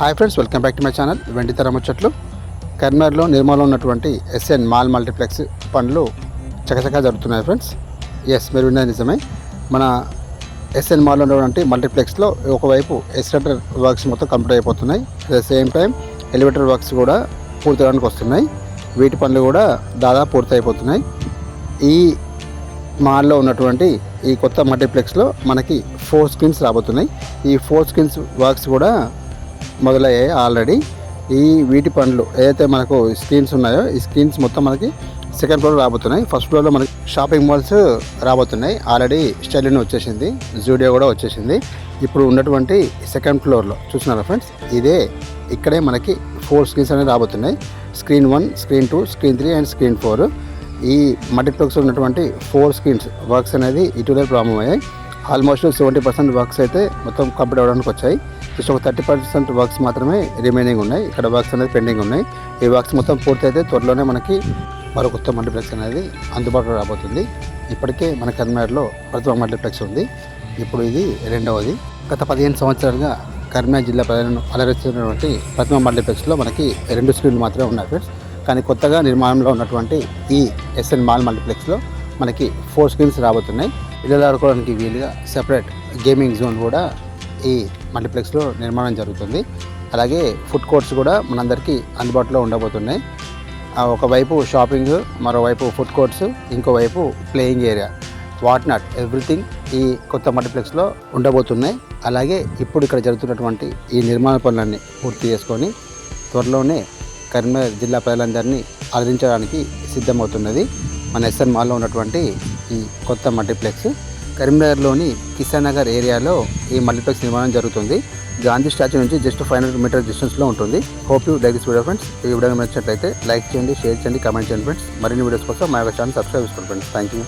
Hi friends, welcome back to my channel వెండితెర ముచ్చట్లు. కరీంనగర్లో నిర్మల్లో ఉన్నటువంటి ఎస్ఎన్ మాల్ మల్టీప్లెక్స్ పనులు చకచకా జరుగుతున్నాయి ఫ్రెండ్స్. ఎస్, మీరు విన్నది నిజమే. మన ఎస్ఎన్ మాల్లో ఉన్నటువంటి మల్టీప్లెక్స్లో ఒకవైపు ఎస్కలేటర్ వర్క్స్ మొత్తం కంప్లీట్ అయిపోతున్నాయి. At the same time elevator works కూడా పూర్తవడానికి వస్తున్నాయి. వీటి పనులు కూడా దాదాపు పూర్తి అయిపోతున్నాయి. ఈ మాల్లో ఉన్నటువంటి ఈ కొత్త మల్టీప్లెక్స్లో మనకి 4 స్క్రీన్స్ రాబోతున్నాయి. ఈ 4 స్క్రీన్స్ వర్క్స్ కూడా మొదలయ్యాయి ఆల్రెడీ. వీటి పనులు ఏదైతే మనకు స్క్రీన్స్ ఉన్నాయో ఈ స్క్రీన్స్ మొత్తం మనకి సెకండ్ ఫ్లోర్ రాబోతున్నాయి. ఫస్ట్ ఫ్లోర్లో మనకి షాపింగ్ మాల్స్ రాబోతున్నాయి. ఆల్రెడీ స్టైలిన్ వచ్చేసింది, జూడియో కూడా వచ్చేసింది. ఇప్పుడు ఉన్నటువంటి సెకండ్ ఫ్లోర్లో చూస్తున్నారా ఫ్రెండ్స్, ఇక్కడే మనకి 4 స్క్రీన్స్ అనేవి రాబోతున్నాయి. Screen 1, screen 2, screen 3 and screen 4. ఈ మల్టీప్లెక్స్ ఉన్నటువంటి 4 స్క్రీన్స్ వర్క్స్ అనేది ఇటీవల ప్రారంభమయ్యాయి. ఆల్మోస్ట్ 70% వర్క్స్ అయితే మొత్తం కంప్లీట్ అవ్వడానికి వచ్చాయి. జస్ట్ ఒక 30% వర్క్స్ మాత్రమే రిమైనింగ్ ఉన్నాయి. ఇక్కడ వర్క్స్ అనేది పెండింగ్ ఉన్నాయి. ఈ వర్క్స్ మొత్తం పూర్తి అయితే త్వరలోనే మనకి మరో కొత్త మల్టీప్లెక్స్ అనేది అందుబాటులో రాబోతుంది. ఇప్పటికే మన కరీంనగర్లో ప్రతిమ మల్టీప్లెక్స్ ఉంది. ఇప్పుడు ఇది రెండవది. గత 15 సంవత్సరాలుగా కరీంనగర్ జిల్లా ప్రజలను అలరిస్తున్నటువంటి ప్రతిమ మల్టీప్లెక్స్లో మనకి 2 స్క్రీన్లు మాత్రమే ఉన్నాయి ఫ్రెండ్స్. కానీ కొత్తగా నిర్మాణంలో ఉన్నటువంటి ఈ ఎస్ఎన్ మాల్ మల్టీప్లెక్స్లో మనకి 4 స్క్రీన్స్ రాబోతున్నాయి. పిల్లలు ఆడుకోవడానికి వీలుగా సెపరేట్ గేమింగ్ జోన్ కూడా ఈ మల్టీప్లెక్స్లో నిర్మాణం జరుగుతుంది. అలాగే ఫుడ్ కోర్ట్స్ కూడా మనందరికీ అందుబాటులో ఉండబోతున్నాయి. ఒకవైపు షాపింగ్, మరోవైపు ఫుడ్ కోర్ట్స్, ఇంకోవైపు playing area, what not everything ఈ కొత్త మల్టీప్లెక్స్లో ఉండబోతున్నాయి. అలాగే ఇప్పుడు ఇక్కడ జరుగుతున్నటువంటి ఈ నిర్మాణ పనులన్నీ పూర్తి చేసుకొని త్వరలోనే కరీంనగర్ జిల్లా ప్రజలందరినీ అలరించడానికి సిద్ధమవుతున్నది మన ఎస్ఎన్ మాల్లో ఉన్నటువంటి ఈ కొత్త మల్టీప్లెక్స్. కరీంనగర్లోని కిసాన్ నగర్ ఏరియాలో ఈ మల్టీప్లెక్స్ నిర్మాణం జరుగుతుంది. గాంధీ స్టాచ్యూ నుంచి జస్ట్ 500 మీటర్ డిస్టెన్స్లో ఉంటుంది. Hope you like this video friends. ఈ వీడియో నచ్చినట్లయితే లైక్ చేయండి, షేర్ చేయండి, కామెంట్ చేయండి ఫ్రెండ్స్. మరిన్ని వీడియోస్ కోసం మా యొక్క ఛానల్ సబ్స్క్రైబ్ చేసుకోండి ఫ్రెండ్స్. Thank you.